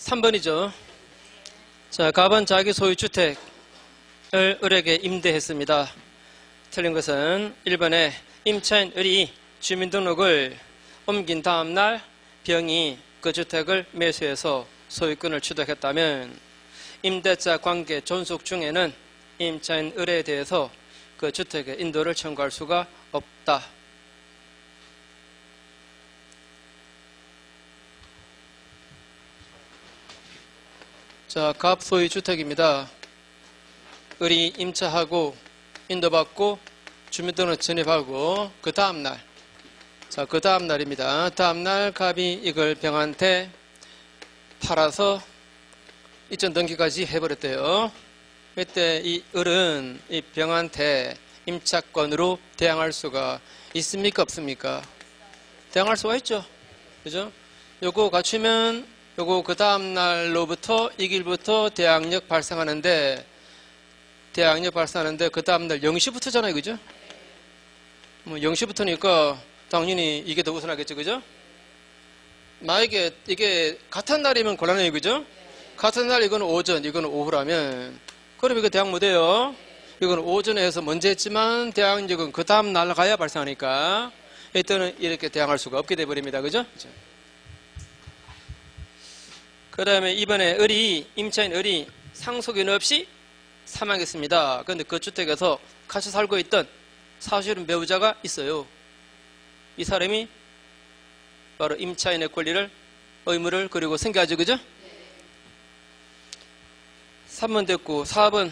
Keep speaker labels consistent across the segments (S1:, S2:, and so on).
S1: 3번이죠. 자, 갑은 자기 소유 주택을 을에게 임대했습니다. 틀린 것은 1번에 임차인 을이 주민등록을 옮긴 다음 날 병이 그 주택을 매수해서 소유권을 취득했다면 임대차 관계 존속 중에는 임차인 을에 대해서 그 주택의 인도를 청구할 수가 없다. 자, 갑 소유 주택입니다. 을이 임차하고 인도받고 주민등록 전입하고 그 다음날, 자, 그 다음날입니다. 다음날 갑이 이걸 병한테 팔아서 이전 등기까지 해버렸대요. 그때 이 을은 이 병한테 임차권으로 대항할 수가 있습니까? 없습니까? 대항할 수가 있죠. 그죠? 요거 갖추면 요거 그 다음날로부터 이 길부터 대항력 발생하는데 그 다음날 0시부터잖아요. 그죠? 뭐 0시부터니까 당연히 이게 더 우선하겠죠. 그죠? 만약에 이게 같은 날이면 곤란해요. 그죠? 같은 날 이거는 오전, 이거는 오후라면 그럼 이거 대항 못해요. 이거는 오전에 해서 먼저 했지만 대항력은 그 다음 날 가야 발생하니까 이때는 이렇게 대항할 수가 없게 돼버립니다. 그죠? 그 다음에 이번에 임차인 을이 상속인 없이 사망했습니다. 그런데 그 주택에서 같이 살고 있던 사실은 배우자가 있어요. 이 사람이 바로 임차인의 권리를, 의무를 그리고 생겨하죠. 그죠? 3번 됐고 4번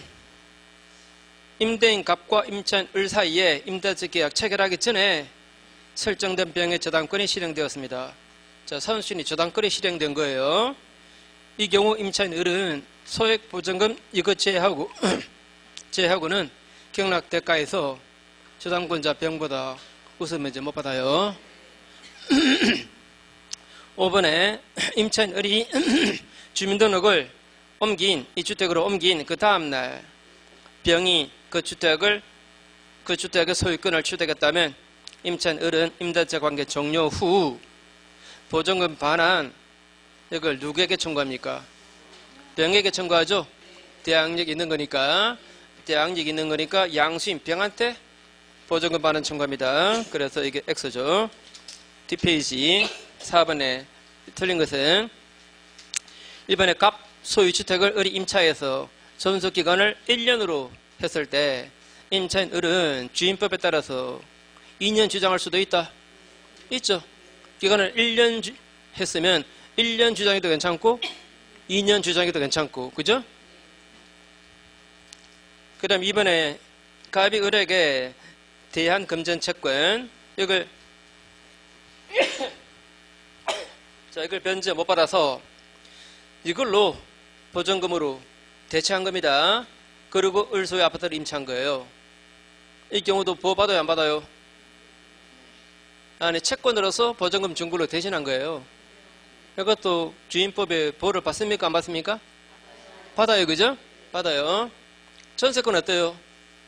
S1: 임대인 갑과 임차인 을 사이에 임대차 계약 체결하기 전에 설정된 병의 저당권이 실행되었습니다. 자, 선순위 저당권이 실행된 거예요. 이 경우 임차인 을은 소액보증금 이거 제외하고는 경락대가에서 저당권자 병보다 웃으면 이제 못 받아요. 5번에 임차인 을이 주민등록을 이 주택으로 옮긴 그 다음날 병이 그 주택의 소유권을 취득했다면 임차인 을은 임대차 관계 종료 후 보증금 반환 이걸 누구에게 청구합니까? 병에게 청구하죠. 대항력이 있는 거니까 양수인 병한테 보증금 반환 청구합니다. 그래서 이게 X죠. 뒷페이지 4번에 틀린 것은 1번에 갑 소유주택을 을이 임차해서 존속기간을 1년으로 했을 때 임차인 을은 주임법에 따라서 2년 주장할 수도 있죠. 기간을 1년 했으면 1년 주장해도 괜찮고 2년 주장해도 괜찮고, 그죠? 그 다음 이번에 갑이 을에게 대한 금전 채권 이걸 변제 못 받아서 이걸로 보증금으로 대체한 겁니다. 그리고 을 소유 아파트를 임차한 거예요. 이 경우도 보호 받아요, 안 받아요? 아니, 채권으로서 보증금 중구로 대신한 거예요. 이것도 주임법에 보호를 받습니까? 안 받습니까? 받아요. 그죠? 받아요. 전세권 어때요?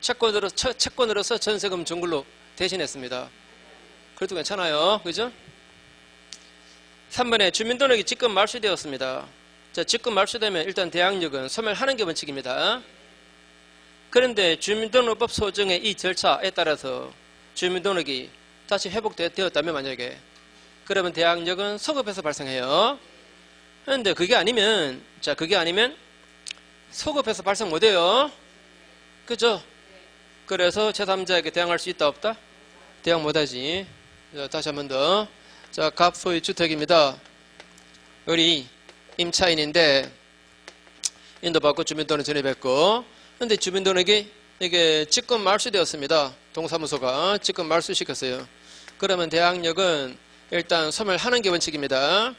S1: 채권으로서 전세금 중굴로 대신했습니다. 그래도 괜찮아요. 그죠? 3번에 주민등록이 직권 말소되었습니다. 자, 직권 말소되면 일단 대항력은 소멸하는 게 원칙입니다. 그런데 주민등록법 소정의 이 절차에 따라서 주민등록이 다시 회복되었다면 만약에 그러면 대항력은 소급해서 발생해요. 그런데 그게 아니면 소급해서 발생 못해요. 그죠? 그래서 제3자에게 대항할 수 있다 없다? 대항 못하지. 자, 다시 한 번 더. 자, 갑 소유 주택입니다. 을이 임차인인데 인도받고 주민등록 전입했고, 그런데 주민등록이 이게 직권 말소되었습니다. 동사무소가 직권 말소시켰어요. 그러면 대항력은 일단 소멸하는 게 원칙입니다.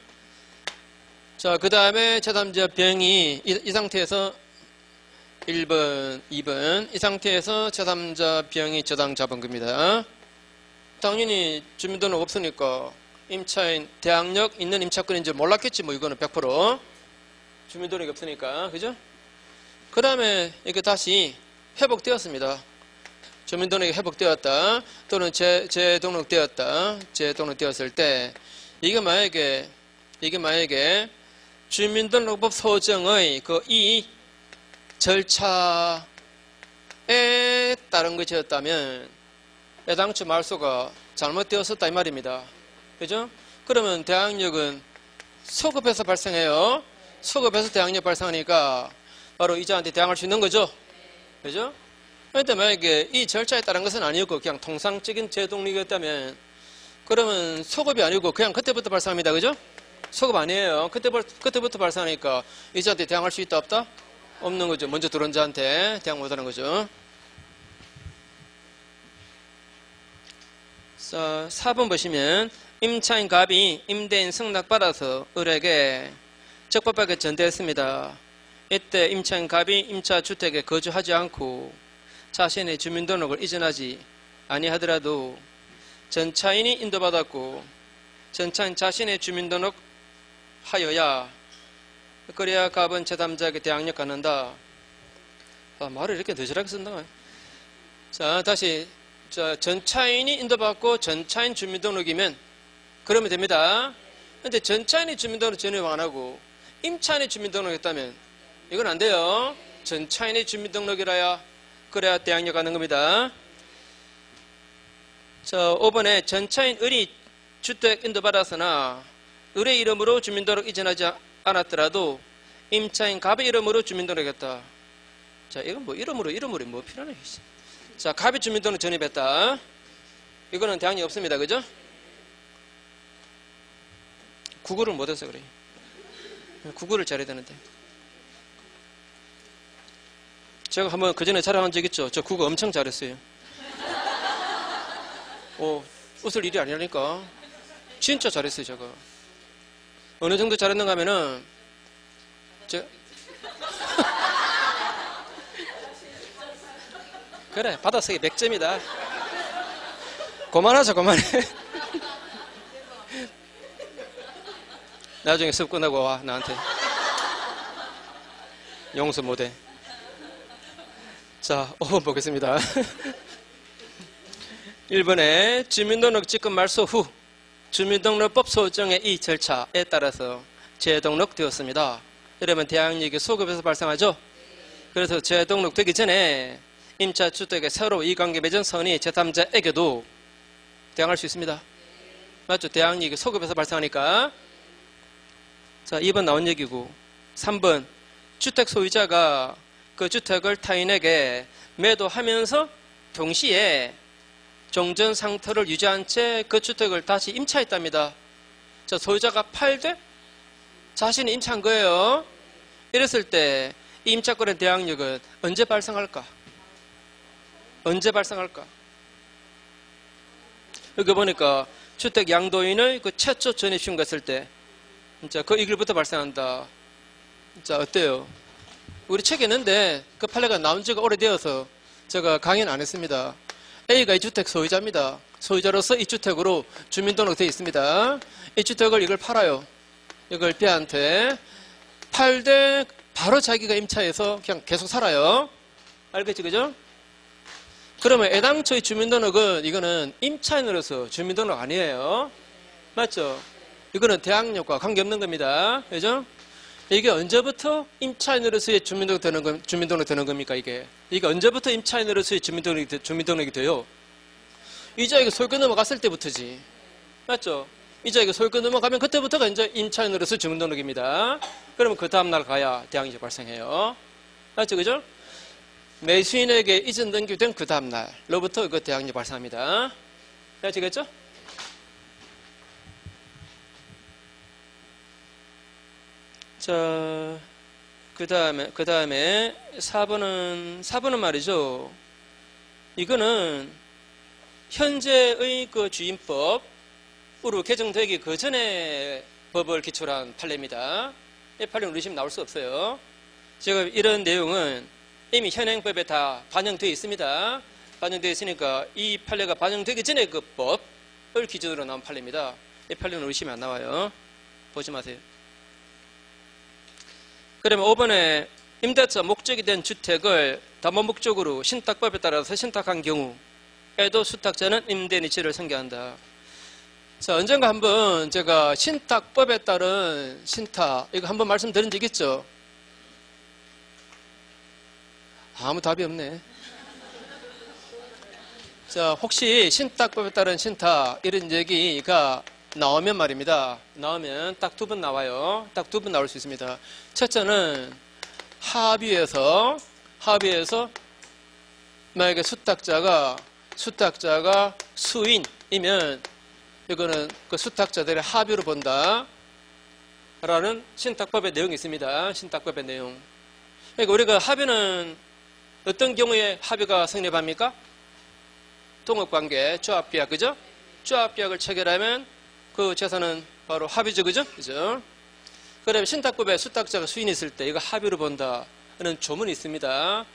S1: 자, 그 다음에 제3자 병이 이 상태에서 1번, 2번 이 상태에서 제3자 병이 저당 잡은 겁니다. 당연히 주민등록 없으니까 임차인 대항력 있는 임차권인 줄 몰랐겠지. 뭐 이거는 100% 주민등록이 없으니까. 그죠? 그 다음에 이게 다시 회복되었습니다. 주민등록이 회복되었다 또는 재등록되었다. 재등록되었을 때 이게 만약에 주민등록법 소정의 그 이 절차에 따른 것이었다면 애당초 말소가 잘못되었었다 이 말입니다. 그죠? 그러면 대항력은 소급해서 발생해요. 소급해서 대항력 발생하니까 바로 이자한테 대항할 수 있는 거죠. 그죠? 그런데 만약에 이 절차에 따른 것은 아니었고 그냥 통상적인 제동력이었다면 그러면 소급이 아니고 그냥 그때부터 발생합니다. 그죠? 소급 아니에요. 그때부터 발생하니까 이자한테 대항할 수 있다 없다? 없는 거죠. 먼저 들어온 자한테 대항 못하는 거죠. 자, 4번 보시면 임차인 갑이 임대인 승낙받아서 을에게 적법하게 전대했습니다. 이때 임차인 갑이 임차 주택에 거주하지 않고 자신의 주민등록을 이전하지 아니하더라도 전차인이 인도받았고 전차인 자신의 주민등록 하여야 그래야 갑은 제3자에게 대항력 갖는다. 말을 이렇게 느슨하게 쓴다. 자, 다시 자, 전차인이 인도받고 전차인 주민등록이면 그러면 됩니다. 근데 전차인이 주민등록 전혀 안 하고 임차인이 주민등록 했다면 이건 안 돼요. 전차인이 주민등록이라야 그래야 대항력 갖는 겁니다. 자, 5번에 전차인 을이 주택 인도받았으나 을의 이름으로 주민등록 이전하지 않았더라도 임차인 갑의 이름으로 주민등록했다. 자, 이건 뭐 이름으로 뭐 필요하네. 자, 갑이 주민등록 전입했다. 이거는 대항력 없습니다. 그죠? 국어를 못해서 그래. 국어를 잘해야 되는데. 제가 한번 그 전에 자랑한 적 있죠? 저 국어 엄청 잘했어요. 웃을 일이 아니라니까. 진짜 잘했어요, 제가. 어느 정도 잘했는가 하면은, 그래, 받아쓰기 100점이다. 그만하자, 그만해. 나중에 수업 끝나고 와, 나한테. 용서 못해. 자, 5번 보겠습니다. 1번에 주민등록 지급 말소 후 주민등록법 소정의 이 절차에 따라서 재등록되었습니다. 이러면 대항력이 소급에서 발생하죠. 그래서 재등록되기 전에 임차주택에 새로 이관계 맺은 선의 제3자에게도 대항할 수 있습니다. 맞죠? 대항력이 소급에서 발생하니까. 자, 2번 나온 얘기고 3번 주택 소유자가 그 주택을 타인에게 매도하면서 동시에 종전 상태를 유지한 채 그 주택을 다시 임차했답니다. 자, 소유자가 팔되 자신이 임차한 거예요. 이랬을 때 이 임차권의 대항력은 언제 발생할까? 언제 발생할까? 여기 보니까 주택 양도인의 그 최초 전입 신고했을 때 진짜 그 이글부터 발생한다. 자, 어때요? 우리 책에 있는데 그 판례가 나온 지가 오래되어서 제가 강의는 안 했습니다. A가 이 주택 소유자입니다. 소유자로서 이 주택으로 주민등록 되어 있습니다. 이 주택을 이걸 팔아요. 이걸 B한테 팔되 바로 자기가 임차해서 그냥 계속 살아요. 알겠지, 그죠? 그러면 애당초의 주민등록은 이거는 임차인으로서 주민등록 아니에요. 맞죠? 이거는 대항력과 관계없는 겁니다. 그죠? 이게 언제부터 임차인으로서의 주민등록 되는 겁니까, 이게? 이게 언제부터 임차인으로서의 주민등록이 돼요? 이자에게 소유권 넘어갔을 때부터지. 맞죠? 이자에게 소유권 넘어가면 그때부터가 이제 임차인으로서 주민등록입니다. 그러면 그 다음날 가야 대항력이 발생해요. 맞죠? 그죠? 매수인에게 이전 등기된 그 다음날로부터 그 대항력이 발생합니다. 아시겠죠? 자, 그 다음에 4번은 말이죠. 이거는 현재의 그 주임법으로 개정되기 그 전에 법을 기초로 한 판례입니다. 이 판례는 우리 집 나올 수 없어요. 지금 이런 내용은 이미 현행법에 다 반영되어 있습니다. 반영되어 있으니까 이 판례가 반영되기 전에 그 법을 기준으로 나온 판례입니다. 이 판례는 우리 집에 안 나와요. 보지 마세요. 그러면 5번에 임대차 목적이 된 주택을 담보 목적으로 신탁법에 따라서 신탁한 경우에도 수탁자는 임대인의 지위를 승계한다. 자, 언젠가 한번 제가 신탁법에 따른 신탁, 이거 한번 말씀드린 적 있죠? 아무 답이 없네. 자, 혹시 신탁법에 따른 신탁, 이런 얘기가 나오면 말입니다. 나오면 딱 두 번 나와요. 딱 두 번 나올 수 있습니다. 첫째는 합의에서 만약에 수탁자가 수인이면 이거는 그 수탁자들의 합의로 본다 라는 신탁법의 내용이 있습니다. 신탁법의 내용. 그러니까 우리가 합의는 어떤 경우에 합의가 성립합니까? 동업관계, 조합계약, 그죠? 조합계약을 체결하면 그 재산은 바로 합의죠, 그죠? 그죠? 그다음에 신탁법에 수탁자가 수인이 있을 때 이거 합의로 본다는 조문이 있습니다.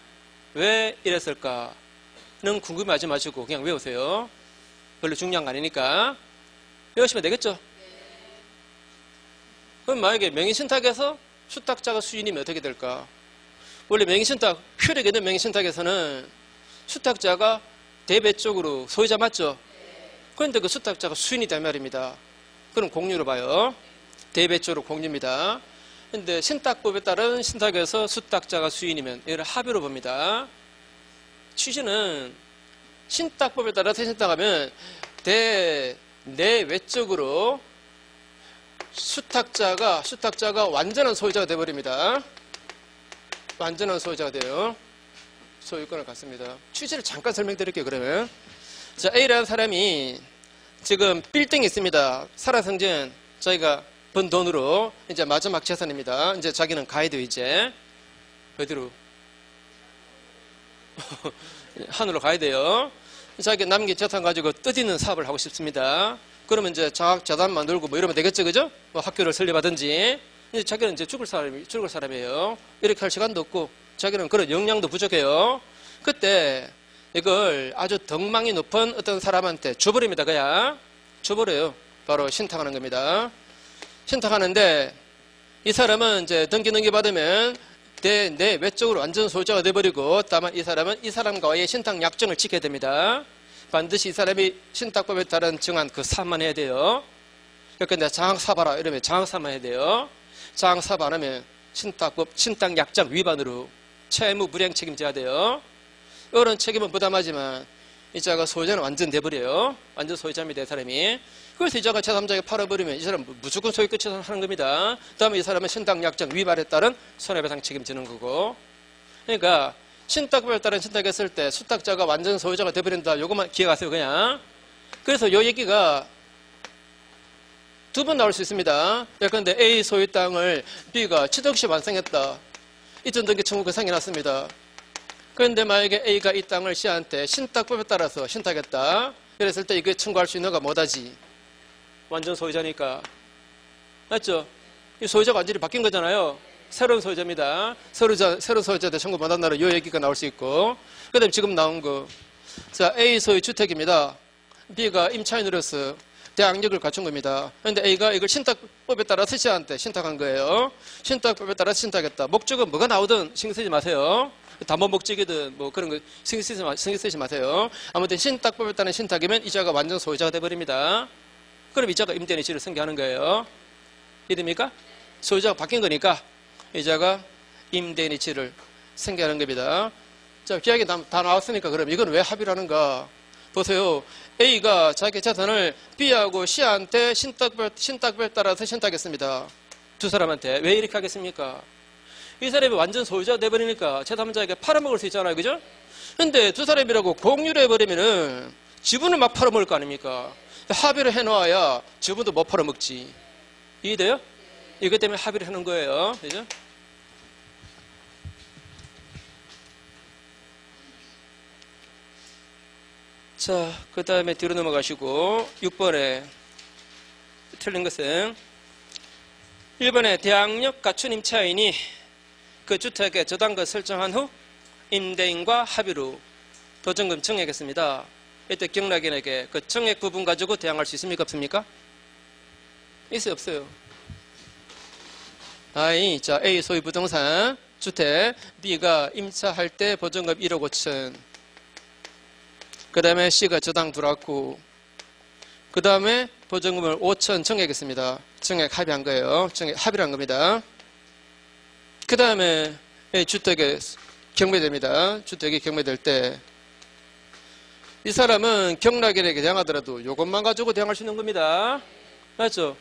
S1: 왜 이랬을까는 궁금해하지 마시고 그냥 외우세요. 별로 중요한 거 아니니까. 외우시면 되겠죠? 그럼 만약에 명의신탁에서 수탁자가 수인이면 어떻게 될까? 원래 명의신탁, 효력이 있는 명의신탁에서는 수탁자가 대배 쪽으로 소유자 맞죠? 그런데 그 수탁자가 수인이다 말입니다. 그럼 공유로 봐요. 대배 쪽으로 공유입니다. 그런데 신탁법에 따른 신탁에서 수탁자가 수인이면 이걸 합의로 봅니다. 취지는 신탁법에 따라서 신탁하면 내외적으로 수탁자가 완전한 소유자가 되어버립니다. 완전한 소유자가 돼요. 소유권을 갖습니다. 취지를 잠깐 설명드릴게요. 그러면 자, A라는 사람이 지금 빌딩이 있습니다. 살아생전 자기가 번 돈으로 이제 마지막 재산입니다. 이제 자기는 가야 돼요. 이제 어디로? 하늘로 가야 돼요. 자기 남긴 재산 가지고 뜻있는 사업을 하고 싶습니다. 그러면 이제 장학재단 만들고 뭐 이러면 되겠죠, 그죠? 뭐 학교를 설립하든지. 이제 자기는 이제 죽을 사람이에요. 이렇게 할 시간도 없고 자기는 그런 역량도 부족해요. 그때 이걸 아주 덕망이 높은 어떤 사람한테 줘버립니다. 그냥 줘버려요. 바로 신탁하는 겁니다. 신탁하는데 이 사람은 이제 등기 받으면 내 외적으로 완전 소유자가 돼버리고, 다만 이 사람은 이 사람과의 신탁 약정을 지켜야 됩니다. 반드시 이 사람이 신탁법에 따른 정한 그 사업만 해야 돼요. 그러니까 내가 장학사봐라 이러면 장학사만 해야 돼요. 장학사업 안 하면 신탁법, 신탁 약정 위반으로 채무 불이행 책임져야 돼요. 이런 책임은 부담하지만 이 자가 소유자는 완전 돼버려요. 완전 소유자입니다. 이 사람이. 그래서 이 자가 제3자에게 팔아버리면 이 사람은 무조건 소유 끝이 하는 겁니다. 다음에 이 사람은 신탁약정 위반에 따른 손해배상 책임지는 거고. 그러니까 신탁법에 따른 신탁했을 때 수탁자가 완전 소유자가 돼버린다. 요것만 기억하세요. 그냥. 그래서 요 얘기가 두 번 나올 수 있습니다. 그런데 A 소유 땅을 B가 취득 없이 완성했다. 이전 등기 청구가 생겨났습니다. 그런데 만약에 A가 이 땅을 C한테 신탁법에 따라서 신탁했다. 그랬을 때 이게 청구할 수 있는 거 뭐다지? 완전 소유자니까. 맞죠? 이 소유자가 완전히 바뀐 거잖아요. 새로운 소유자입니다. 새로운 소유자한테 청구 못한다는 이 얘기가 나올 수 있고. 그 다음에 지금 나온 거. 자, A 소유 주택입니다. B가 임차인으로서 대항력을 갖춘 겁니다. 그런데 A가 이걸 신탁법에 따라서 C한테 신탁한 거예요. 신탁법에 따라서 신탁했다. 목적은 뭐가 나오든 신경 쓰지 마세요. 담보 목적이든 뭐 그런 거 신경 쓰지 마세요. 아무튼 신탁법에 따른 신탁이면 이자가 완전 소유자가 돼버립니다. 그럼 이자가 임대인 이치를 승계하는 거예요. 이해됩니까? 소유자가 바뀐 거니까 이자가 임대인 이치를 승계하는 겁니다. 자, 계약이 다 나왔으니까 그럼 이건 왜 합의를 하는가? 보세요. A가 자기 재산을 B하고 C한테 신탁법에 따라서 신탁했습니다. 두 사람한테. 왜 이렇게 하겠습니까? 이 사람이 완전 소유자가 돼버리니까 제3자에게 팔아먹을 수 있잖아요. 그죠? 근데 두 사람이라고 공유를 해버리면은 지분을 막 팔아먹을 거 아닙니까? 합의를 해놓아야 지분도 못 팔아먹지. 이해돼요? 이것 때문에 합의를 하는 거예요. 그죠? 자, 그 다음에 뒤로 넘어가시고 6번에 틀린 것은 1번에 대항력 갖춘 임차인이 그 주택에 저당권 설정한 후 임대인과 합의로 보증금 증액했습니다. 이때 경락인에게 그 증액 부분 가지고 대항할 수 있습니까? 없습니까? 있어요? 없어요? 자, A 소유 부동산 주택 B가 임차할 때 보증금 1억 5천, 그 다음에 C가 저당 들어왔고, 그 다음에 보증금을 5천 정액했습니다. 정액 합의한 거예요. 정액 합의를 한 겁니다. 그 다음에 주택에 경매됩니다. 주택이 경매될 때 이 사람은 경락인에게 대항하더라도 이것만 가지고 대항할 수 있는 겁니다. 맞죠?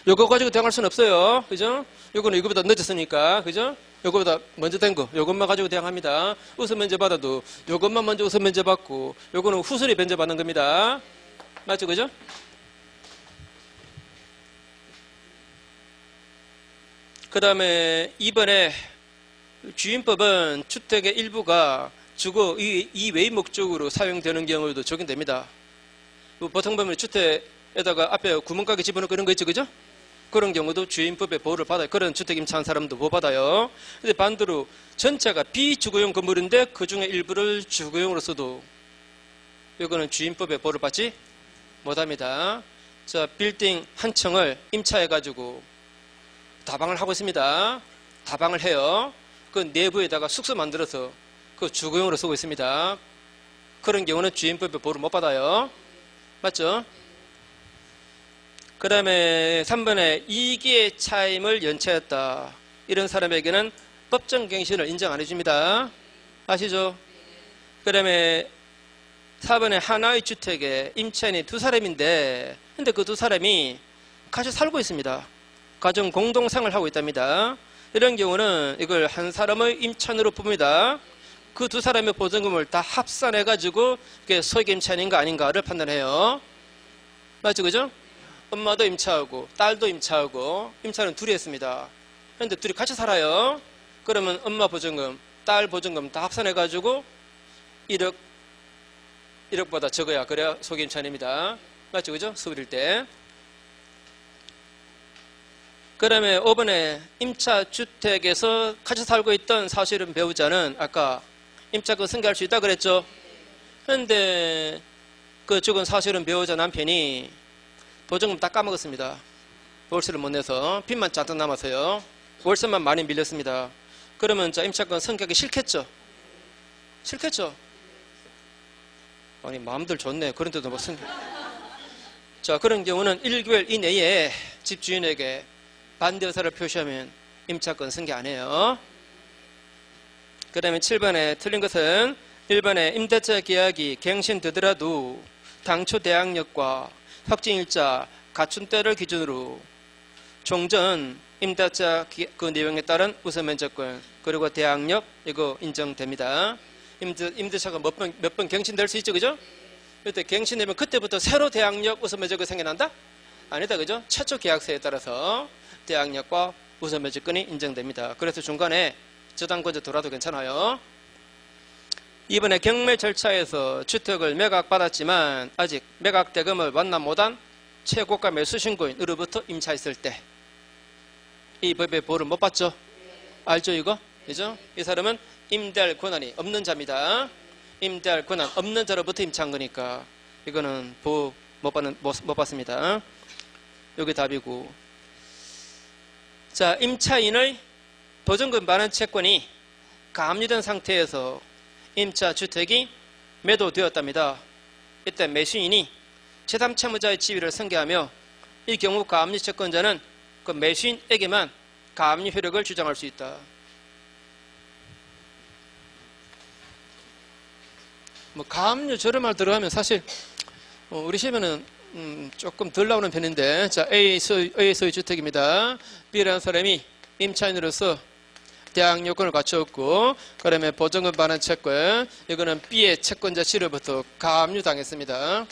S1: 요거 가지고 대항할 수는 없어요. 그죠? 요거는 이거보다 늦었으니까. 그죠? 요거보다 먼저 된 거. 요것만 가지고 대항합니다. 우선 면제 받아도 요것만 먼저 우선 면제 받고 요거는 후순위 면제 받는 겁니다. 맞죠? 그죠? 그 다음에 이번에 주임법은 주택의 일부가 주거 이외의 목적으로 사용되는 경우에도 적용됩니다. 보통 보면 주택에다가 앞에 구멍가게 집어넣고 그런 거 있죠, 그죠? 그런 경우도 주임법의 보호를 받아요. 그런 주택 임차한 사람도 보호받아요. 근데 반대로 전체가 비주거용 건물인데 그 중에 일부를 주거용으로 써도 이거는 주임법의 보호를 받지 못합니다. 자, 빌딩 한 층을 임차해가지고 다방을 하고 있습니다. 다방을 해요. 그 내부에다가 숙소 만들어서 그 주거용으로 쓰고 있습니다. 그런 경우는 주임법의 보호를 못 받아요. 맞죠? 그 다음에 3번에 이기의 차임을 연체했다. 이런 사람에게는 법정 갱신을 인정 안 해줍니다. 아시죠? 그 다음에 4번에 하나의 주택에 임차인이 두 사람인데 근데 그 두 사람이 같이 살고 있습니다. 가정 공동생활을 하고 있답니다. 이런 경우는 이걸 한 사람의 임차인으로 봅니다. 그 두 사람의 보증금을 다 합산해가지고 그게 소액 임차인인가 아닌가를 판단해요. 맞죠? 그죠? 엄마도 임차하고 딸도 임차하고 임차는 둘이 했습니다. 그런데 둘이 같이 살아요. 그러면 엄마 보증금, 딸 보증금 다 합산해가지고 1억보다 적어야 그래야 소액 임차인입니다. 맞죠? 그죠? 수일일 때. 그 다음에 5번에 임차주택에서 같이 살고 있던 사실은 배우자는 아까 임차권 승계할 수 있다 그랬죠? 그런데 그 죽은 사실은 배우자 남편이 보증금 다 까먹었습니다. 월세를 못 내서 빚만 잔뜩 남아서요. 월세만 많이 밀렸습니다. 그러면 자 임차권 승계하기 싫겠죠? 싫겠죠? 아니 마음들 좋네. 그런데도 뭐 승계. 자 그런 경우는 1개월 이내에 집주인에게 반대 의사를 표시하면 임차권 승계 안 해요. 그 다음에 7번에 틀린 것은 1번에 임대차 계약이 갱신되더라도 당초 대항력과 확정일자 갖춘 때를 기준으로 종전 임대차 그 내용에 따른 우선 면제권 그리고 대항력 이거 인정됩니다. 임대차가 몇 번 갱신될 수 있죠, 그죠? 그때 갱신되면 그때부터 새로 대항력 우선 면제권이 생겨난다? 아니다, 그죠? 최초 계약서에 따라서 대항력과 우선 면제권이 인정됩니다. 그래서 중간에 저당권자 돌아도 괜찮아요. 이번에 경매 절차에서 주택을 매각받았지만 아직 매각 대금을 완납 못한 최고가 매수 신고인으로부터 임차했을 때 이 법의 보호를 못 받죠? 알죠 이거? 그죠? 이 사람은 임대할 권한이 없는 자입니다. 임대할 권한 없는 자로부터 임차한 거니까 이거는 보호 못 받습니다. 여기 답이고. 자, 임차인의 보증금 반환 채권이 가압류된 상태에서 임차 주택이 매도되었답니다. 이때 매수인이 제3채무자의 지위를 승계하며 이 경우 가압류 채권자는 그 매수인에게만 가압류 효력을 주장할 수 있다. 뭐 가압류 저런 말 들어가면 사실 우리 시험에는 조금 덜 나오는 편인데 자 A소의 주택입니다. B라는 사람이 임차인으로서 대항 요건을 갖추었고 그다음에 보증금 반환 채권 이거는 B의 채권자 C로부터 가압류 당했습니다.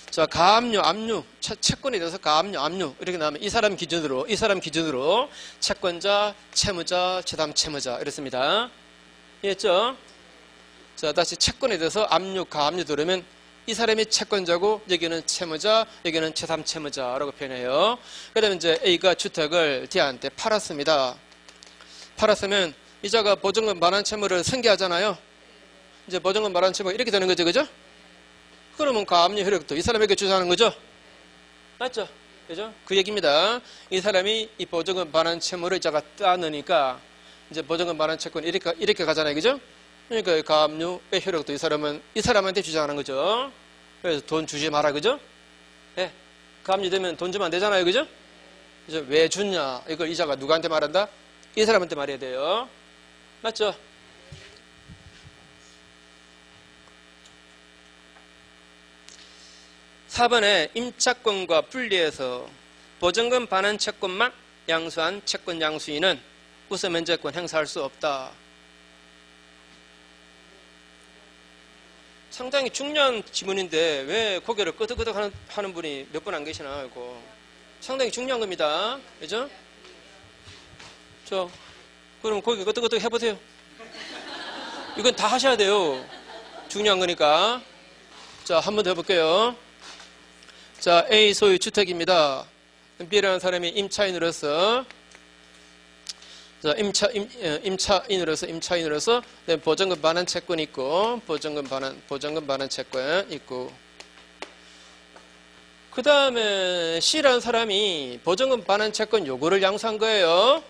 S1: 자 가압류, 압류, 채권에 대해서 가압류, 압류 이렇게 나오면 이 사람 기준으로 채권자, 채무자, 제3 채무자 이렇습니다. 이해했죠? 자 다시 채권에 대해서 압류, 가압류 들으면 이 사람이 채권자고 여기는 채무자, 여기는 제3 채무자라고 표현해요. 그 다음에 이제 A가 주택을 D한테 팔았습니다. 팔았으면 이자가 보증금 반환 채무를 승계하잖아요. 이제 보증금 반환 채무가 이렇게 되는 거죠, 그죠? 그러면 가압류 효력도 이 사람에게 주장하는 거죠? 맞죠? 그죠? 그 얘기입니다. 이 사람이 이 보증금 반환 채무를 이자가 따놓으니까 이제 보증금 반환 채권이 이렇게 가잖아요, 그죠? 그러니까 가압류의 효력도 이 사람한테 주장하는 거죠. 그래서 돈 주지 마라, 그죠? 네. 감리되면 돈 주면 안 되잖아요. 그죠? 그래서 왜 줬냐? 이걸 이자가 누구한테 말한다? 이 사람한테 말해야 돼요. 맞죠? (4번에) 임차권과 분리해서 보증금 반환 채권만 양수한 채권 양수인은 우선 면제권 행사할 수 없다. 상당히 중요한 지문인데 왜 고개를 끄덕끄덕 하는 분이 몇 분 안 계시나 이거. 상당히 중요한 겁니다. 그죠? 그럼 고개 끄덕끄덕 해보세요. 이건 다 하셔야 돼요. 중요한 거니까. 자, 한 번 더 해볼게요. 자, A 소유 주택입니다. B라는 사람이 임차인으로서 임차인으로서 네, 보증금 반환 채권 있고 보증금 반환 채권 있고 그 다음에 C라는 사람이 보증금 반환 채권 요구를 양수한 거예요.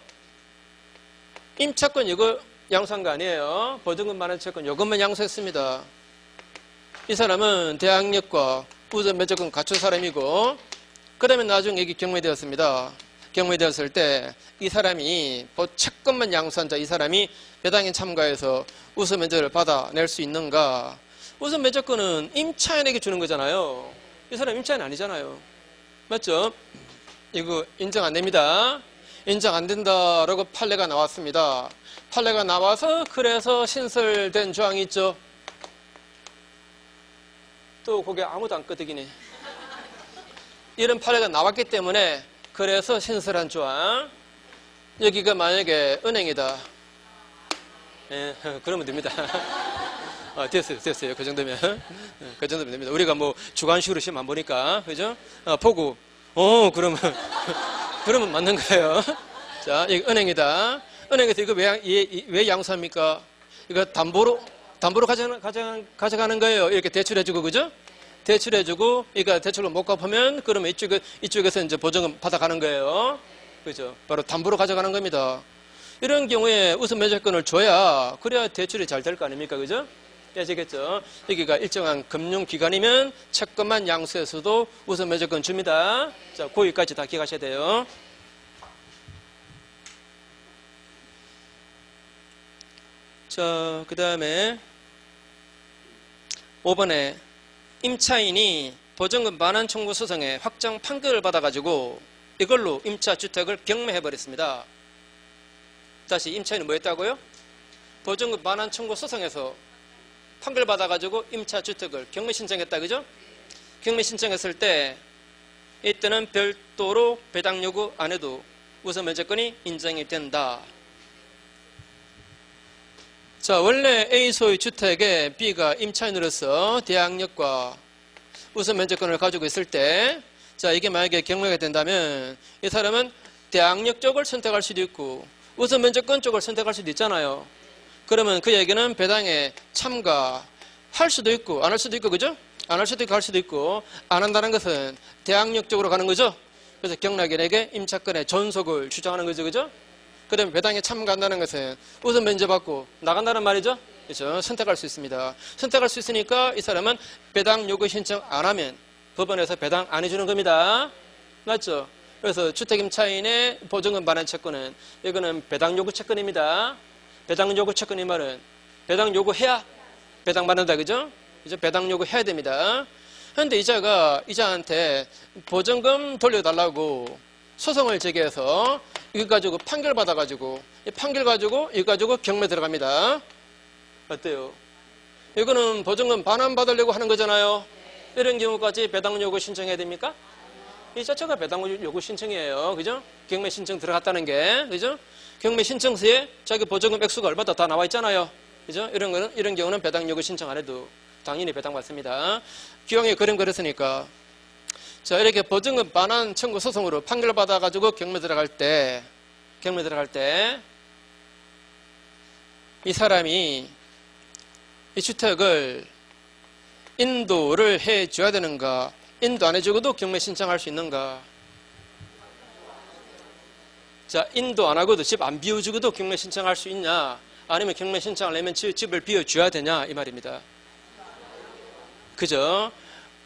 S1: 임차권 요구 양수한 거 아니에요. 보증금 반환 채권 요것만 양수했습니다. 이 사람은 대항력과 우선 면제권 갖춘 사람이고 그 다음에 나중에 여기 경매되었습니다. 경매되었을 때 이 사람이 채권만 양수한 자 이 사람이 배당에 참가해서 우선 면제를 받아낼 수 있는가? 우선 면제권은 임차인에게 주는 거잖아요. 이 사람 임차인 아니잖아요. 맞죠? 이거 인정 안 됩니다. 인정 안 된다라고 판례가 나왔습니다. 판례가 나와서 그래서 신설된 조항이 있죠. 또 거기 아무도 안 끄덕이네. 이런 판례가 나왔기 때문에 그래서 신설한 조항. 여기가 만약에 은행이다. 예, 그러면 됩니다. 됐어요. 그 정도면. 그 정도면 됩니다. 우리가 뭐 주관식으로 시험 안 보니까. 그죠? 보고, 그러면 맞는 거예요. 자, 여기 은행이다. 은행에서 이거 왜 양수합니까? 이거 담보로 가져가는 거예요. 이렇게 대출해주고, 그죠? 대출해주고, 그러니까 대출로 못 갚으면, 그러면 이쪽에서 이제 보증금 받아가는 거예요. 그죠? 바로 담보로 가져가는 겁니다. 이런 경우에 우선 면제권을 줘야, 그래야 대출이 잘 될 거 아닙니까? 그죠? 아시겠죠? 여기가 일정한 금융기관이면 채권만 양수해서도 우선 면제권 줍니다. 자, 거기까지 다 기억하셔야 돼요. 자, 그 다음에 5번에 임차인이 보증금 반환 청구 소송에 확정 판결을 받아가지고 이걸로 임차주택을 경매해버렸습니다. 다시 임차인은 뭐 했다고요? 보증금 반환 청구 소송에서 판결 받아가지고 임차주택을 경매 신청했다. 그죠? 경매 신청했을 때 이때는 별도로 배당 요구 안 해도 우선 면제권이 인정이 된다. 자, 원래 A 소유 주택에 B가 임차인으로서 대항력과 우선 면제권을 가지고 있을 때, 자, 이게 만약에 경매가 된다면 이 사람은 대항력 쪽을 선택할 수도 있고 우선 면제권 쪽을 선택할 수도 있잖아요. 그러면 그에게는 배당에 참가할 수도 있고 안 할 수도 있고, 그죠? 안 할 수도 있고 할 수도 있고, 안 한다는 것은 대항력 쪽으로 가는 거죠. 그래서 경락인에게 임차권의 존속을 주장하는 거죠. 그죠? 그 다음에 배당에 참가한다는 것은 우선 면제받고 나간다는 말이죠. 그렇죠? 선택할 수 있습니다. 선택할 수 있으니까 이 사람은 배당 요구 신청 안 하면 법원에서 배당 안 해주는 겁니다. 맞죠? 그래서 주택임차인의 보증금 반환 채권은 이거는 배당 요구 채권입니다. 배당 요구 채권이 말은 배당 요구해야 배당 받는다. 그죠? 이제 배당 요구해야 됩니다. 그런데 이자한테 보증금 돌려달라고 소송을 제기해서 이거 가지고 판결 받아가지고 이 판결 가지고 이거 가지고 경매 들어갑니다. 어때요? 이거는 보증금 반환 받으려고 하는 거잖아요. 이런 경우까지 배당 요구 신청해야 됩니까? 이 자체가 배당 요구 신청이에요. 그죠? 경매 신청 들어갔다는 게, 그죠? 경매 신청서에 자기 보증금 액수가 얼마다 다 나와 있잖아요. 그죠? 이런 경우는 배당 요구 신청 안 해도 당연히 배당 받습니다. 기왕에 그림 그렸으니까. 자, 이렇게 보증금 반환 청구 소송으로 판결 받아가지고 경매 들어갈 때, 이 사람이 이 주택을 인도를 해줘야 되는가, 인도 안 해주고도 경매 신청할 수 있는가? 자, 인도 안 하고도 집 안 비워주고도 경매 신청할 수 있냐? 아니면 경매 신청을 내면 집을 비워줘야 되냐? 이 말입니다. 그죠?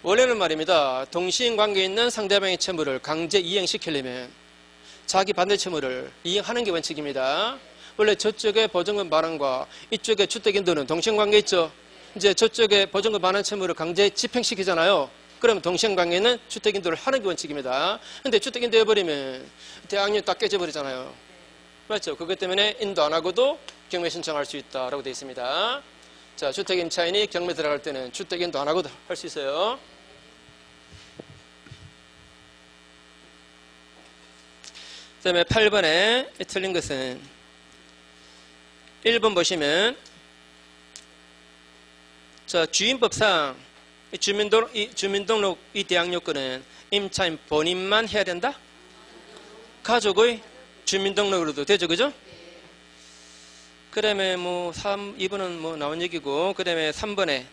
S1: 원래는 말입니다. 동시인관계에 있는 상대방의 채무를 강제 이행시키려면 자기 반대 채무를 이행하는 게 원칙입니다. 원래 저쪽에 보증금 반환과 이쪽에 주택인도는 동시인관계 있죠. 이제 저쪽에 보증금 반환 채무를 강제 집행시키잖아요. 그러면 동시인관계는 주택인도를 하는 게 원칙입니다. 근데 주택인도 해버리면 대항력 딱 깨져버리잖아요. 맞죠? 그것 때문에 인도 안 하고도 경매 신청할 수 있다라고 되어 있습니다. 자, 주택임차인이 경매 들어갈 때는 주택인도 안 하고도 할 수 있어요. 그 다음에 8번에 틀린 것은 1번 보시면 자, 주인법상 주민등록 이 대항 요건은 임차인 본인만 해야 된다? 가족의 주민등록으로도 되죠, 그죠? 그 다음에 2번은 나온 얘기고, 그 다음에 3번에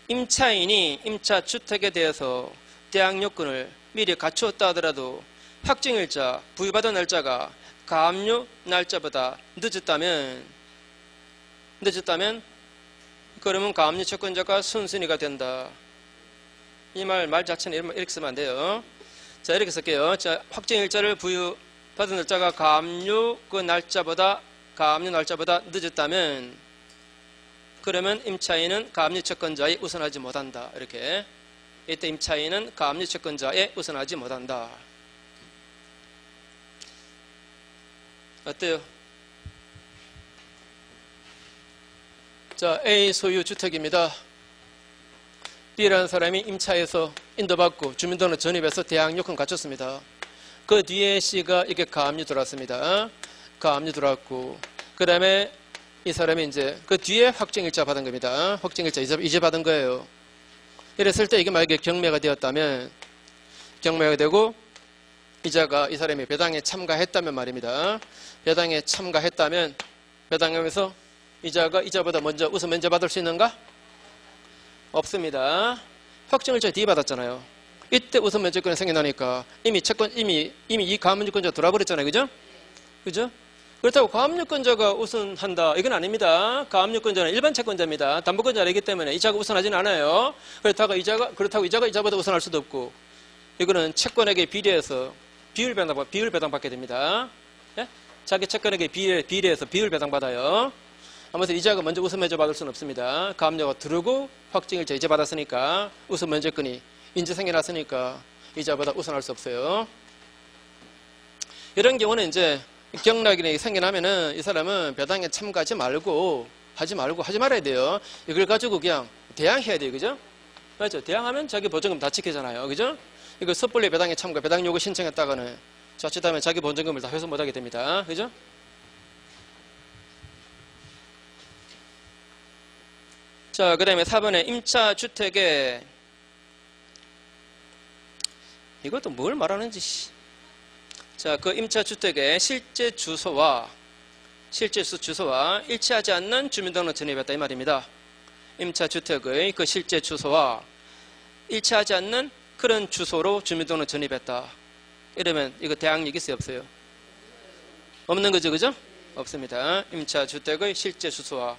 S1: 임차인이 임차 주택에 대해서 대항 요건을 미리 갖추었다 하더라도 확정일자, 부여받은 날짜가 가압류 날짜보다 늦었다면 그러면 가압류 채권자가 순순히가 된다. 이 말 자체는 이렇게 쓰면 안 돼요. 자, 이렇게 쓸게요. 자, 확정일자를 부여받은 날짜가 가압류 날짜보다 늦었다면 그러면 임차인은 가압류 채권자에 우선하지 못한다. 이렇게. 이때 임차인은 가압류 채권자에 우선하지 못한다. 어때요? 자, A 소유 주택입니다. B라는 사람이 임차에서 인도받고 주민등록 전입해서 대항 요건 갖췄습니다. 그 뒤에 C가 이게 가압류 들어왔습니다. 가압류 들어왔고, 그 다음에 이 사람이 이제 그 뒤에 확정일자 받은 겁니다. 확정일자 이제 받은 거예요. 이랬을 때 이게 만약에 경매가 되었다면, 경매가 되고 이자가 이 사람이 배당에 참가했다면 말입니다. 배당에 참가했다면 배당하면서 이자보다 우선 먼저 받을 수 있는가? 없습니다. 확정일자 뒤에 받았잖아요. 이때 우선 면제권이 생겨나니까 이미 이 가압류권자 돌아버렸잖아요. 그죠? 그죠? 그렇다고 가압류권자가 우선한다. 이건 아닙니다. 가압류권자는 일반 채권자입니다. 담보권자가 아니기 때문에 이자가 우선하지는 않아요. 그렇다고 이자가 이자보다 우선할 수도 없고, 이거는 채권에게 비례해서 비율 배당받게 됩니다. 예? 자기 채권에게 비례해서 비율 배당받아요. 아무튼 이자가 먼저 우선 면제 받을 수는 없습니다. 가압류가 들어오고 확정일자 이자 받았으니까 우선 면제권이 인제 생겨났으니까 이자보다 우선할 수 없어요. 이런 경우는 이제 경락이 생겨나면은 이 사람은 배당에 참가하지 하지 말아야 돼요. 이걸 가지고 그냥 대항해야 돼요. 그죠? 맞죠? 대항하면 자기 보증금 다 지키잖아요. 그죠? 이거 섣불리 배당에 참가, 배당 요구 신청했다가는 자칫하면 자기 보증금을 다 회수 못하게 됩니다. 그죠? 자, 그 다음에 4번에 임차 주택에 이것도 뭘 말하는지. 자, 그 임차 주택의 실제 주소와 일치하지 않는 주민등록 전입했다 이 말입니다. 임차 주택의 그 실제 주소와 일치하지 않는 그런 주소로 주민등록 전입했다. 이러면 이거 대항력 있어요, 없어요? 없는 거죠, 그죠? 없습니다. 임차 주택의 실제 주소와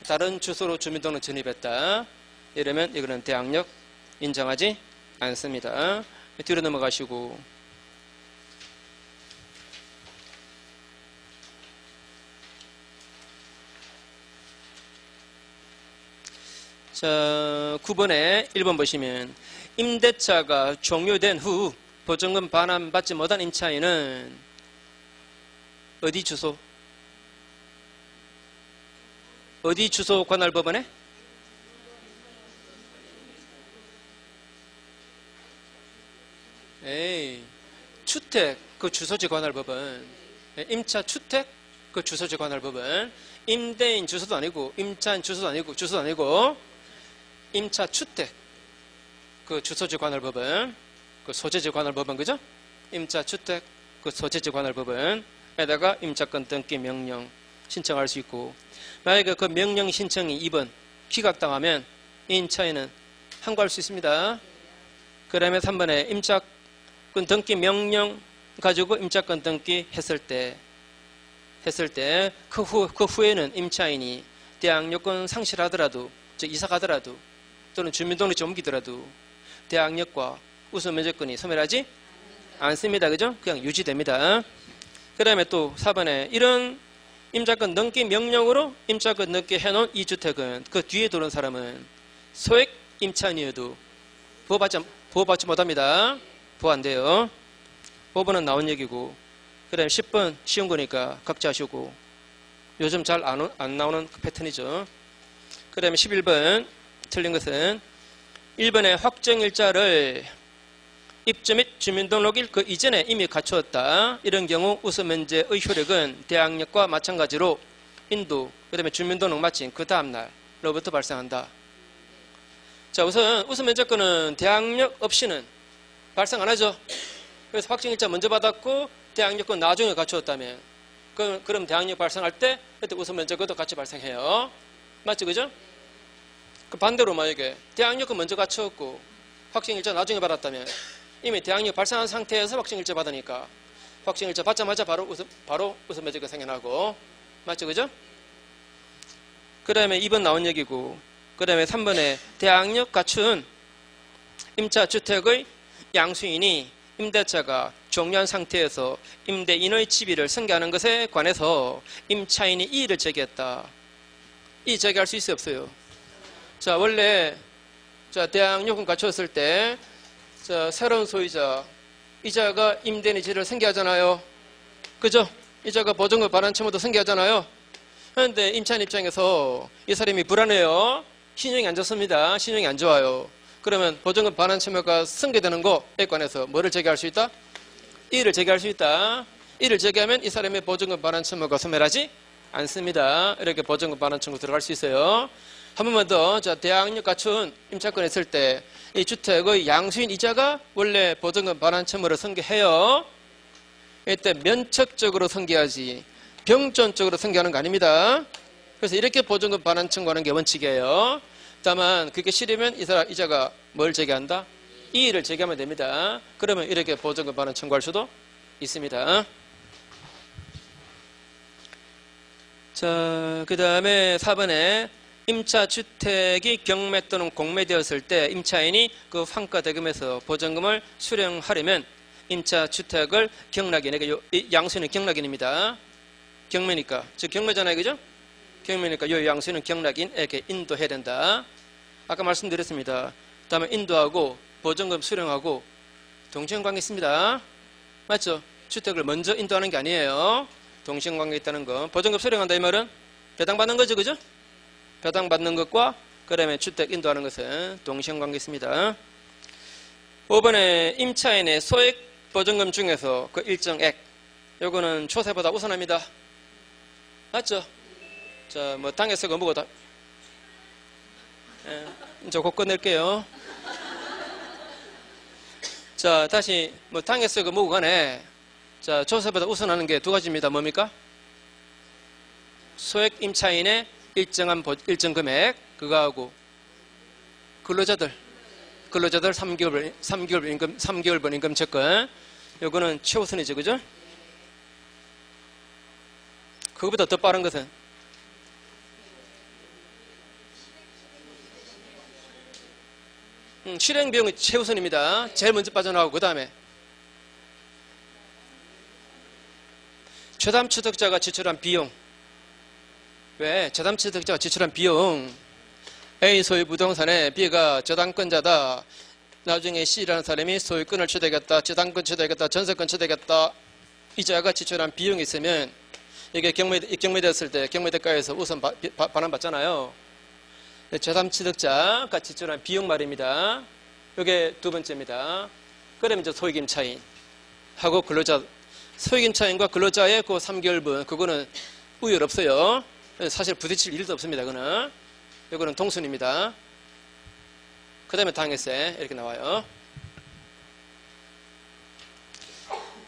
S1: 다른 주소로 주민등록 전입했다. 이러면 이거는 대항력 인정하지 않습니다. 뒤로 넘어가시고, 자, 9번에 1번 보시면 임대차가 종료된 후 보증금 반환받지 못한 임차인은 어디 주소 관할법원에? 주택 그 주소지 관할법원, 임차 주택 그 주소지 관할법원, 임대인 주소도 아니고 임차인 주소도 아니고 임차 주택 그 주소지 관할법원, 그 소재지 관할법원, 그죠? 임차 주택 그 소재지 관할법원에다가 임차권 등기 명령 신청할 수 있고, 만약에 그 명령 신청이 2번 기각당하면 이 임차인은 항고할 수 있습니다. 그 다음에 3번에 임차권 등기 명령 가지고 임차권 등기 했을 때 그 후에는 임차인이 대항 요건 상실하더라도, 즉 이사 가더라도 또는 주민등록지 옮기더라도 대항력과 우선 면제권이 소멸하지 않습니다. 그죠? 그냥 유지됩니다. 그 다음에 또 4번에 이런 임차권 넘기 명령으로 임차권 넘게 해놓은 이 주택은 그 뒤에 들어온 사람은 소액 임차인이어도 보호받지 못합니다. 보호 안 돼요. 5번은 나온 얘기고, 그 다음에 10번 쉬운 거니까 각자 하시고, 요즘 잘 안 나오는 그 패턴이죠. 그 다음에 11번 틀린 것은 1번의 확정일자를 입주 및 주민등록일 그 이전에 이미 갖추었다. 이런 경우 우선면제의 효력은 대항력과 마찬가지로 인도, 그 다음에 주민등록 마친 그 다음날로부터 발생한다. 자, 우선 우선면제권은 대항력 없이는 발생 안 하죠. 그래서 확정일자 먼저 받았고 대항력권 나중에 갖추었다면 그럼 대항력 발생할 때 그때 우선면제권도 같이 발생해요. 맞죠? 그죠? 그 반대로 만약에 대항력권 먼저 갖추었고 확정일자 나중에 받았다면 이미 대항력 발생한 상태에서 확정일자 받으니까 확정일자 받자마자 바로 우선면제권 생겨나고, 맞죠? 그죠? 그 다음에 2번 나온 얘기고, 그 다음에 3번에 대항력 갖춘 임차주택의 양수인이 임대차가 종료한 상태에서 임대인의 지위를 승계하는 것에 관해서 임차인이 이의를 제기했다. 이의 제기할 수 있어요, 없어요? 자, 원래 대항력은 갖추었을 때 새로운 소유자, 이자가 임대인의 지위를 승계하잖아요. 그죠? 이자가 보증금 반환 채무도 승계하잖아요. 그런데 임차인 입장에서 이 사람이 불안해요. 신용이 안 좋습니다. 신용이 안 좋아요. 그러면 보증금 반환 채무가 승계되는 거에 관해서 뭐를 제기할 수 있다? 이의를 제기할 수 있다. 이의를 제기하면 이 사람의 보증금 반환 채무가 소멸하지 않습니다. 이렇게 보증금 반환 청구 들어갈 수 있어요. 한 번만 더. 자, 대항력 갖춘 임차권 했을 때 이 주택의 양수인 이자가 원래 보증금 반환 채무를 승계해요. 이때 면책적으로 승계하지 병존적으로 승계하는 거 아닙니다. 그래서 이렇게 보증금 반환 청구하는 게 원칙이에요. 다만 그게 싫으면 이자가 뭘 제기한다? 이의를 제기하면 됩니다. 그러면 이렇게 보증금 반환 청구할 수도 있습니다. 자, 그 다음에 4번에 임차주택이 경매 또는 공매되었을 때 임차인이 그 환가대금에서 보증금을 수령하려면 임차주택을 경락인, 그러니까 양수인은 경락인입니다. 경매니까, 즉 경매잖아요, 그죠? 경매니까 이 양수인은 경락인에게 인도해야 된다. 아까 말씀드렸습니다. 다음에 인도하고 보증금 수령하고 동시행관계 있습니다. 맞죠? 주택을 먼저 인도하는 게 아니에요. 동시행관계 있다는 거. 보증금 수령한다 이 말은 배당받는 거죠, 그죠? 배당받는 것과 그 다음에 주택 인도하는 것은 동시행관계 있습니다. 5번에 임차인의 소액 보증금 중에서 그 일정액, 요거는 초세보다 우선합니다. 맞죠? 자, 뭐 당에서 그 뭐고 다. 이제 곧 끝낼게요. 자, 다시 뭐 당에서 그 뭐고 간에 자, 초세보다 우선하는 게 두 가지입니다. 뭡니까? 소액 임차인의 일정 금액, 그거하고 근로자들 3개월분 임금 채권, 요거는 최우선이죠, 그죠? 그거보다 더 빠른 것은 실행 비용이 최우선입니다. 제일 먼저 빠져나오고 그 다음에 최담취득자가 지출한 비용. 왜? 최담취득자가 지출한 비용. A 소유 부동산에 B가 저당권자다. 나중에 C라는 사람이 소유권을 취득했다, 저당권 취득했다, 전세권 취득했다. 이자가 지출한 비용이 있으면 이게 경매됐을 때 경매대가에서 우선 반환받잖아요. 최담취득자가 지출한 비용 말입니다. 이게 두 번째입니다. 그러면 이제 소액임차인 하고 근로자, 소액임차인과 근로자의 그 3개월분, 그거는 우열 없어요. 사실 부딪힐 일도 없습니다. 이거는 동순입니다. 그 다음에 당해세 이렇게 나와요.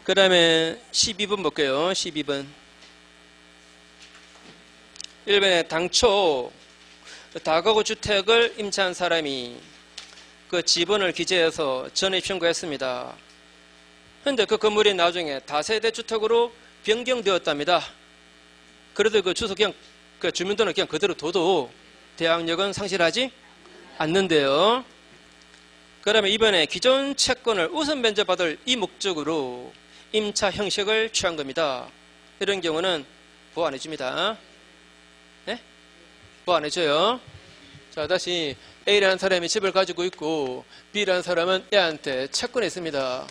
S1: 그 다음에 12번 볼게요. 12번 1번에 당초 다가구 주택을 임차한 사람이 그 지분을 기재해서 전입 신고했습니다. 그런데 그 건물이 나중에 다세대 주택으로 변경되었답니다. 그래도 그 주소 그냥 그 주민등록 그냥 그대로 둬도 대항력은 상실하지 않는데요. 그 그 다음에 이번에 기존 채권을 우선 면제받을 이 목적으로 임차 형식을 취한 겁니다. 이런 경우는 보호 안 해줍니다. 네? 보호 안 해줘요. 자, 다시 A라는 사람이 집을 가지고 있고 B라는 사람은 A한테 채권이 있습니다.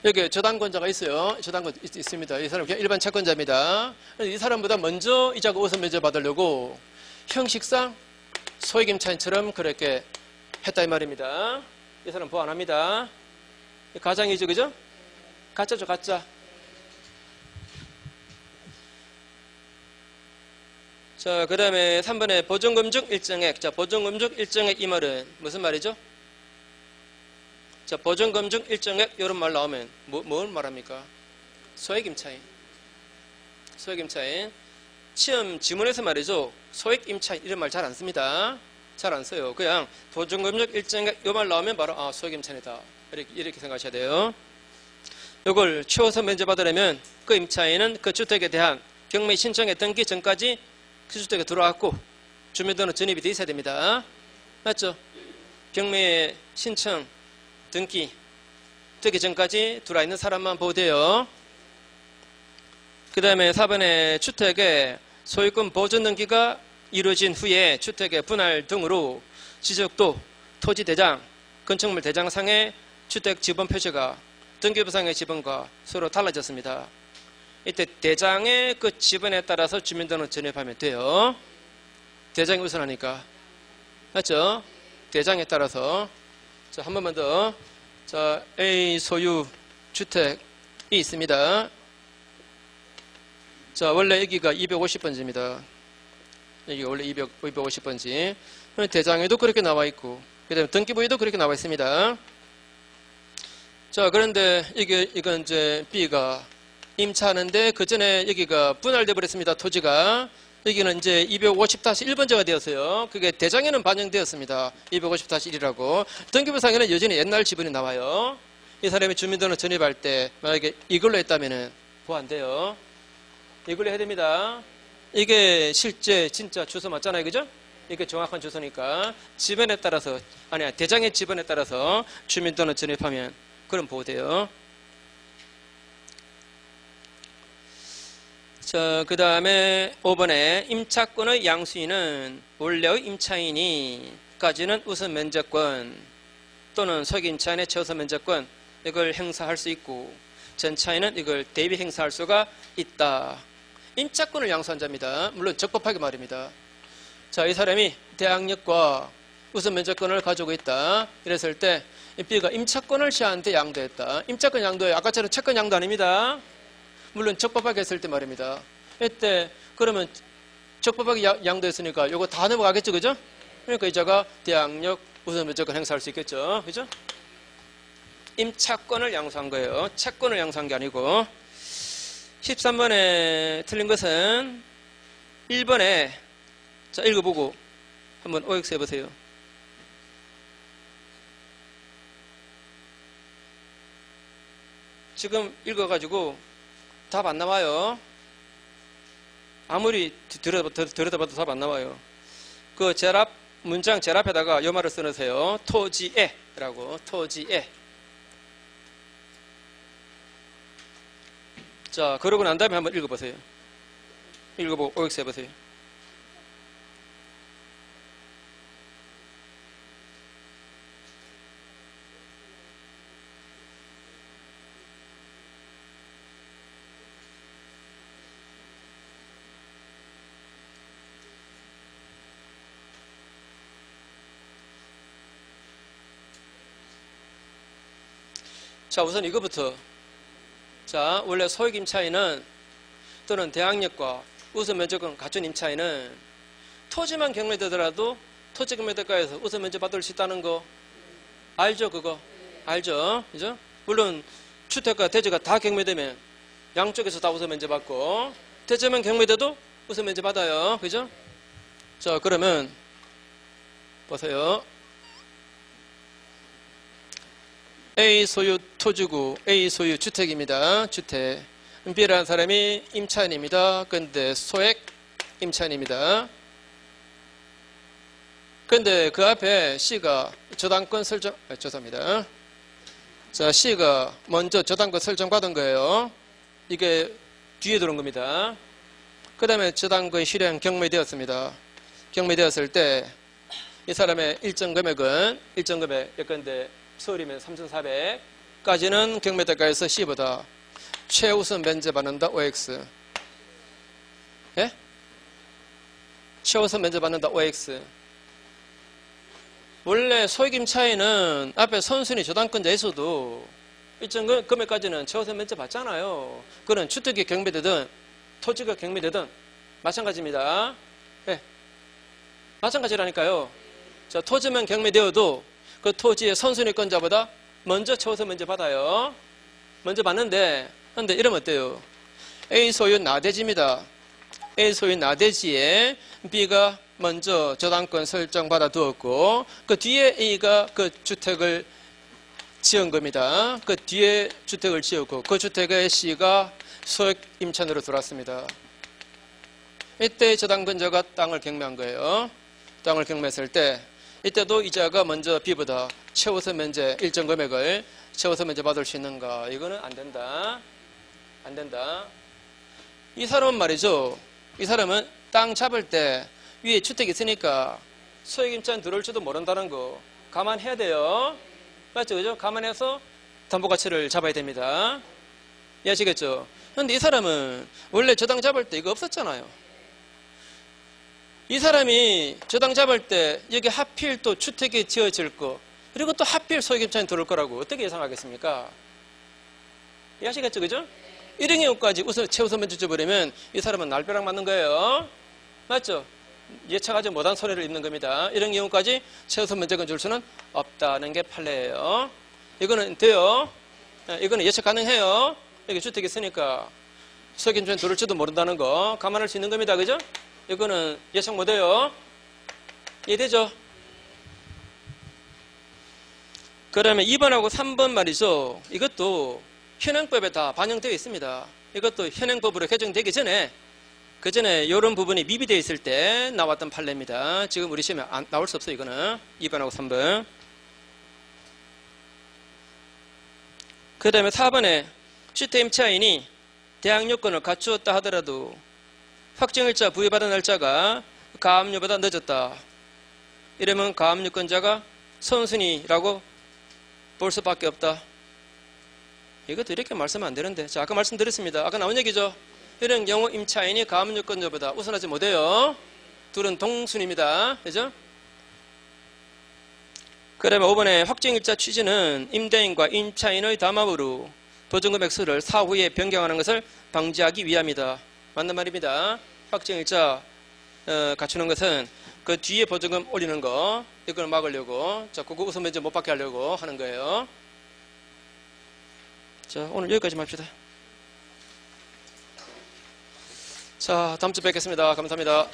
S1: 여기 저당권자가 있어요. 저당권 있습니다. 이 사람은 그냥 일반 채권자입니다. 이 사람보다 먼저 이자가 우선 면제받으려고 형식상 소액임차인처럼 그렇게 했다 이 말입니다. 이 사람 보호 안 합니다. 가장이죠, 그죠? 가짜죠, 가짜. 자, 그 다음에 3번에 보증금 중 일정액. 자, 보증금 중 일정액 이 말은 무슨 말이죠? 자, 보증금 중 일정액 이런 말 나오면 뭘 말합니까? 소액임차인. 소액임차인. 시험 지문에서 말이죠. 소액임차인 이런 말 잘 안 씁니다. 잘 안 써요. 그냥 보증금 중 일정액 이 말 나오면 바로 소액임차인이다. 이렇게 생각하셔야 돼요. 이걸 최우선 면제받으려면 그 임차인은 그 주택에 대한 경매 신청에 등기 전까지 그 주택에 들어왔고 주민등록 전입이 돼 있어야 됩니다. 맞죠? 경매 신청 등기 되기 전까지 들어와 있는 사람만 보호돼요. 그 다음에 4번에 주택의 소유권 보존 등기가 이루어진 후에 주택의 분할 등으로 지적도, 토지대장, 건축물 대장상의 주택 지번 표시가 등기부상의 지번과 서로 달라졌습니다. 이때 대장의 그 지번에 따라서 주민등록 전입하면 돼요. 대장이 우선하니까. 맞죠? 대장에 따라서. 자, 한 번만 더. 자, A 소유 주택이 있습니다. 자, 원래 여기가 250번지입니다. 여기가 원래 250번지. 대장에도 그렇게 나와 있고, 그 다음에 등기부에도 그렇게 나와 있습니다. 자, 그런데 이건 이제 B가 임차하는데 그 전에 여기가 분할돼 버렸습니다. 토지가. 여기는 이제 250-1번지가 되었어요. 그게 대장에는 반영되었습니다. 250-1이라고. 등기부상에는 여전히 옛날 지분이 나와요. 이 사람이 주민등록 전입할 때 만약에 이걸로 했다면은 보호 안 돼요. 이걸로 해야 됩니다. 이게 실제 진짜 주소 맞잖아요. 그죠? 이게 정확한 주소니까 지번에 따라서 대장의 지번에 따라서 주민등록 전입하면 그럼 보호돼요. 자, 그 다음에 5번에 임차권의 양수인은 원래의 임차인이까지는 우선 면제권 또는 소액임차인의 최우선 면제권 이걸 행사할 수 있고 전차인은 이걸 대비 행사할 수가 있다. 임차권을 양수한 자입니다. 물론 적법하게 말입니다. 자, 이 사람이 대항력과 우선 면제권을 가지고 있다. 이랬을 때 B가 임차권을 C한테 양도했다. 임차권 양도에 아까처럼 채권 양도 아닙니다. 물론 적법하게 했을 때 말입니다. 이때 그러면 적법하게 양도했으니까 이거 다 넘어가겠죠, 그죠? 그러니까 이자가 대항력 우선 면제권 행사할 수 있겠죠, 그죠? 임차권을 양수한 거예요. 채권을 양수한 게 아니고. 13번에 틀린 것은 1번에 자, 읽어보고 한번 OX 해보세요. 지금 읽어가지고 답 안 나와요. 아무리 들여다봐도 답 안 나와요. 그 문장 제랍에다가 요 말을 써놓으세요. 토지에 라고. 토지에. 자, 그러고 난 다음에 한번 읽어보세요. 읽어보고 OX 해보세요. 자, 우선 이거부터. 자, 원래 소액임차인은 또는 대항력과 우선 면제권 갖춘 임차인은 토지만 경매되더라도 토지 경매대가에서 우선 면제 받을 수 있다는 거 알죠? 그거 알죠? 그죠? 물론 주택과 대지가 다 경매되면 양쪽에서 다 우선 면제 받고 대지만 경매돼도 우선 면제 받아요. 그죠? 자, 그러면 보세요. A 소유 토지구, A 소유 주택입니다. 주택. B라는 사람이 임차인입니다. 근데 소액 임차인입니다. 근데 그 앞에 C가 저당권 설정, 죄송합니다. 자, C가 먼저 저당권 설정받은 거예요. 이게 뒤에 들어온 겁니다. 그 다음에 저당권 실행 경매되었습니다. 경매되었을 때 이 사람의 일정 금액은 일정 금액 예컨대 서울이면 3,400까지는 경매대가에서 C보다 최우선 면제받는다 OX. 예? 최우선 면제받는다 OX. 원래 소액임 차이는 앞에 선순위 저당권자에서도 일정 금액까지는 최우선 면제 받잖아요. 그건 주택이 경매되든 토지가 경매되든 마찬가지입니다. 네. 마찬가지라니까요. 자, 토지만 경매되어도 그 토지의 선순위권자보다 먼저 최우선 면제 받아요. 먼저 받는데, 근데 이러면 어때요? A 소유 나대지입니다. A 소유 나대지에 B가 먼저 저당권 설정 받아 두었고, 그 뒤에 A가 그 주택을 지은 겁니다. 그 뒤에 주택을 지었고, 그 주택에 C가 소액 임차인으로 들어왔습니다. 이때 저당권자가 땅을 경매한 거예요. 땅을 경매했을 때, 이때도 이자가 먼저 B보다 최우선 면제 일정 금액을 최우선 면제 받을 수 있는가? 이거는 안 된다. 안 된다. 이 사람은 말이죠. 이 사람은 땅 잡을 때 위에 주택이 있으니까 소액임차인 들어올지도 모른다는 거 감안해야 돼요. 맞죠? 그죠? 감안해서 담보가치를 잡아야 됩니다. 이해하시겠죠? 그런데 이 사람은 원래 저당 잡을 때 이거 없었잖아요. 이 사람이 저당 잡을 때 여기 하필 또 주택이 지어질 거 그리고 또 하필 소액임차인 들어올 거라고 어떻게 예상하겠습니까? 이해하시겠죠? 그죠? 이런 경우까지 우선 최우선 면제 줘버리면 이 사람은 날벼락 맞는 거예요. 맞죠? 예측하지 못한 손해를 입는 겁니다. 이런 경우까지 최우선 면제권 줄 수는 없다는 게 판례예요. 이거는 돼요. 이거는 예측 가능해요. 여기 주택이 있으니까 소액임차인 들어올지도 모른다는 거 감안할 수 있는 겁니다. 그죠? 이거는 예측 못해요. 이해되죠? 그러면 2번하고 3번 말이죠. 이것도 현행법에 다 반영되어 있습니다. 이것도 현행법으로 개정되기 전에 그 전에 이런 부분이 미비되어 있을 때 나왔던 판례입니다. 지금 우리 시험에 나올 수 없어요. 이거는 2번하고 3번. 그 다음에 4번에 주택임차인이 대항 요건을 갖추었다 하더라도 확정일자 부여받은 날짜가 가압류보다 늦었다. 이러면 가압류권자가 선순위라고 볼 수밖에 없다. 이것도 이렇게 말씀하면 안 되는데. 자, 아까 말씀드렸습니다. 아까 나온 얘기죠. 이런 경우 임차인이 가압류권자보다 우선하지 못해요. 둘은 동순위입니다. 그죠? 그러면 5번에 확정일자 취지는 임대인과 임차인의 담합으로 보증금액 수를 사후에 변경하는 것을 방지하기 위함이다. 맞는 말입니다. 확정일자 갖추는 것은 그 뒤에 보증금 올리는 거 이걸 막으려고 자 그거 우선 면제 못 받게 하려고 하는 거예요. 자 오늘 여기까지만 합시다. 자 다음 주 뵙겠습니다. 감사합니다.